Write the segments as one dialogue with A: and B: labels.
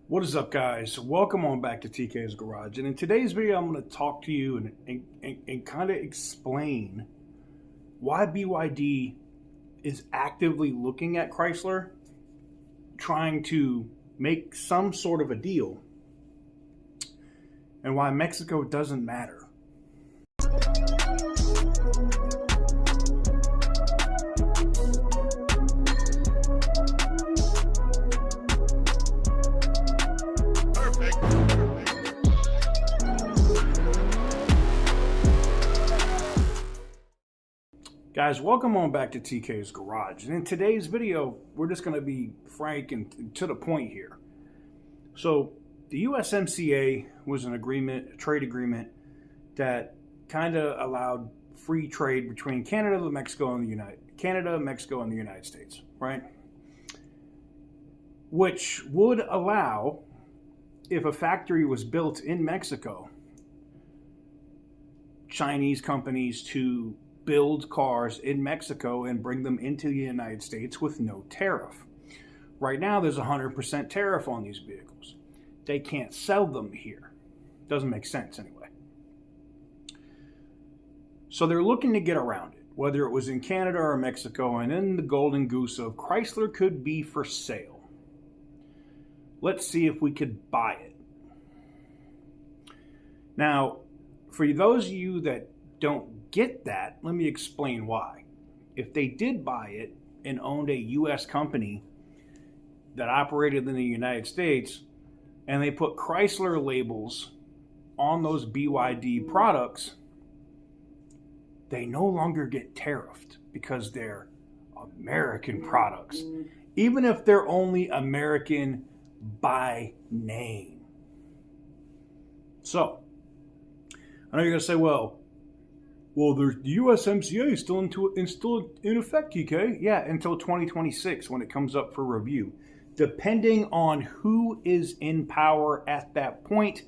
A: What is up, guys? Welcome on back to TK's Garage. And in today's video, I'm going to talk to you and kind of explain why BYD is actively looking at Chrysler, trying to make some sort of a deal, and why Mexico doesn't matter. Guys, welcome on back to TK's Garage. And in today's video, we're just going to be frank and to the point here. So the USMCA was an agreement, a trade agreement that kind of allowed free trade between Canada, Mexico, and the United States, right? Which would allow, if a factory was built in Mexico, Chinese companies to build cars in Mexico and bring them into the United States with no tariff. Right now, there's 100% tariff on these vehicles. They can't sell them here. Doesn't make sense anyway. So they're looking to get around it, whether it was in Canada or Mexico, and then the golden goose of Chrysler could be for sale. Let's see if we could buy it. Now, for those of you that don't get that, let me explain why. If they did buy it and owned a U.S. company that operated in the United States, and they put Chrysler labels on those BYD products, they no longer get tariffed because they're American products, even if they're only American by name. So, I know you're going to say, well, the USMCA is still in effect, TK. Yeah, until 2026 when it comes up for review. Depending on who is in power at that point,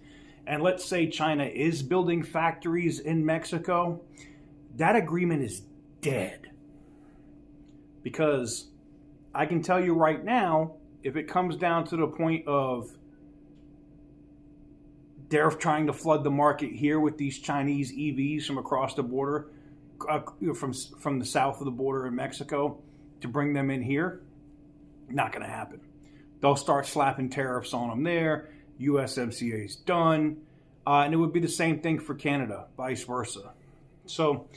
A: and let's say China is building factories in Mexico, that agreement is dead. Because I can tell you right now, if it comes down to the point of they're trying to flood the market here with these Chinese EVs from across the border, from the south of the border in Mexico, to bring them in here, not going to happen. They'll start slapping tariffs on them there. USMCA is done. And it would be the same thing for Canada, vice versa. So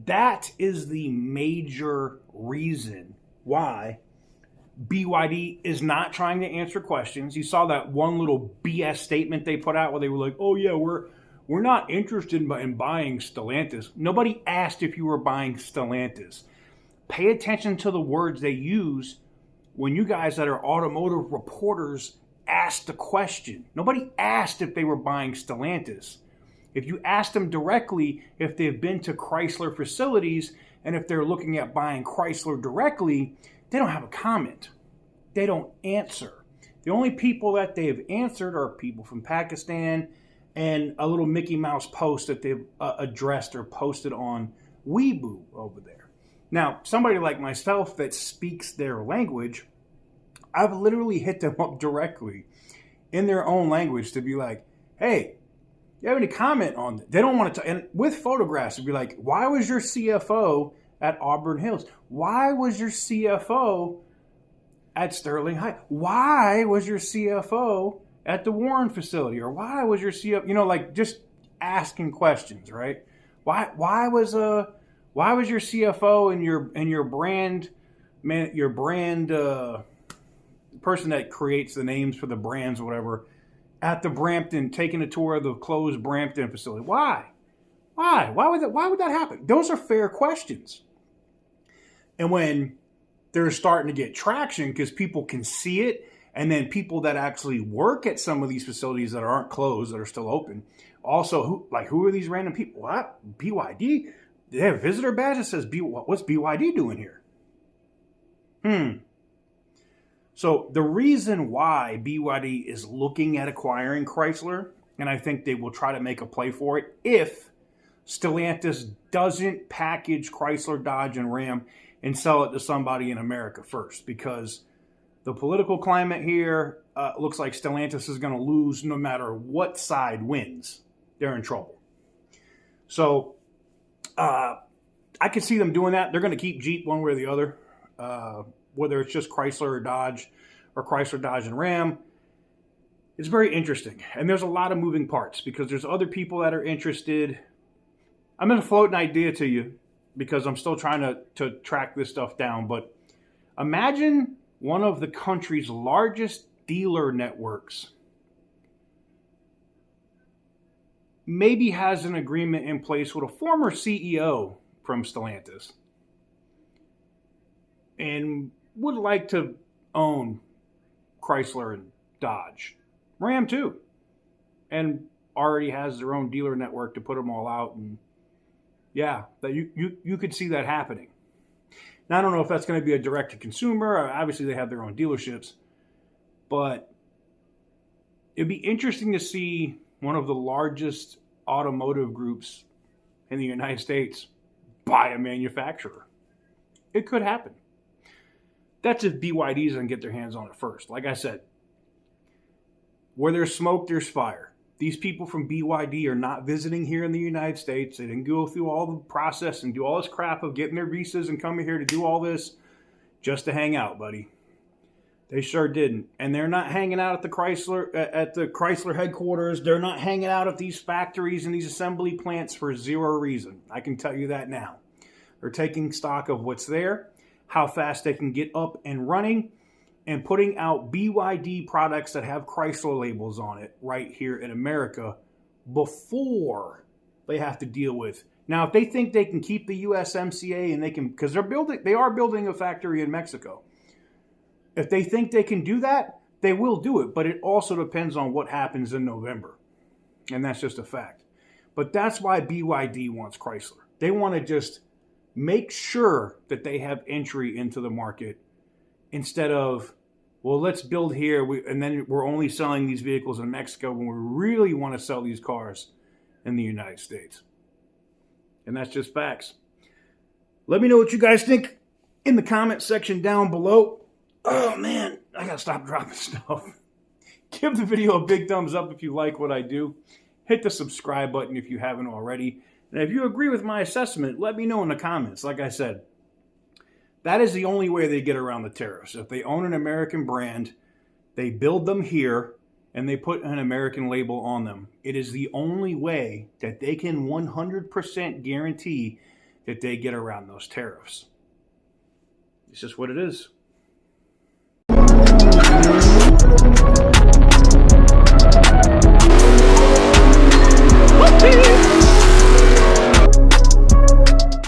A: that is the major reason why BYD is not trying to answer questions. You saw that one little BS statement they put out where they were like, oh yeah, we're not interested in buying Stellantis. Nobody asked if you were buying Stellantis. Pay attention to the words they use when you guys that are automotive reporters ask the question. Nobody asked if they were buying Stellantis. If you ask them directly if they've been to Chrysler facilities and if they're looking at buying Chrysler directly, they don't have a comment. They don't answer. The only people that they've answered are people from Pakistan and a little Mickey Mouse post that they've addressed or posted on Weibo over there. Now, somebody like myself that speaks their language, I've literally hit them up directly in their own language to be like, hey, you have any comment on this? They don't want to, and with photographs, to be like, why was your CFO at Auburn Hills? Why was your CFO at Sterling Heights? Why was your CFO at the Warren facility? Or why was your CFO, like just asking questions, right? Why was your CFO and your brand person that creates the names for the brands or whatever at the Brampton, taking a tour of the closed Brampton facility? Why would that happen? Those are fair questions. And when they're starting to get traction because people can see it, and then people that actually work at some of these facilities that aren't closed, that are still open, also, who are these random people? What? BYD? They have a visitor badge that says, what's BYD doing here? So the reason why BYD is looking at acquiring Chrysler, and I think they will try to make a play for it, if Stellantis doesn't package Chrysler, Dodge, and Ram and sell it to somebody in America first, because The political climate here looks like Stellantis is going to lose no matter what side wins. They're in trouble. So I can see them doing that. They're going to keep Jeep one way or the other, whether it's just Chrysler or Dodge, or Chrysler, Dodge, and Ram. It's very interesting. And there's a lot of moving parts because there's other people that are interested. I'm going to float an idea to you because I'm still trying to track this stuff down. But imagine one of the country's largest dealer networks maybe has an agreement in place with a former CEO from Stellantis and would like to own Chrysler and Dodge, Ram too, and already has their own dealer network to put them all out. And yeah, that you could see that happening. Now, I don't know if that's going to be a direct-to-consumer. Obviously, they have their own dealerships. But it'd be interesting to see one of the largest automotive groups in the United States buy a manufacturer. It could happen. That's if BYD doesn't get their hands on it first. Like I said, where there's smoke, there's fire. These people from BYD are not visiting here in the United States. They didn't go through all the process and do all this crap of getting their visas and coming here to do all this just to hang out, buddy. They sure didn't. And they're not hanging out at the Chrysler headquarters. They're not hanging out at these factories and these assembly plants for zero reason. I can tell you that now. They're taking stock of what's there, how fast they can get up and running, and putting out BYD products that have Chrysler labels on it right here in America before they have to deal with. Now, if they think they can keep the USMCA and they can, because they are building a factory in Mexico. If they think they can do that, they will do it. But it also depends on what happens in November. And that's just a fact. But that's why BYD wants Chrysler. They want to just make sure that they have entry into the market instead of, well, let's build here and then we're only selling these vehicles in Mexico when we really want to sell these cars in the United States. And that's just facts. Let me know what you guys think in the comment section down below. Oh, man, I got to stop dropping stuff. Give the video a big thumbs up if you like what I do. Hit the subscribe button if you haven't already. And if you agree with my assessment, let me know in the comments. Like I said, that is the only way they get around the tariffs. If they own an American brand, they build them here, and they put an American label on them. It is the only way that they can 100% guarantee that they get around those tariffs. It's just what it is.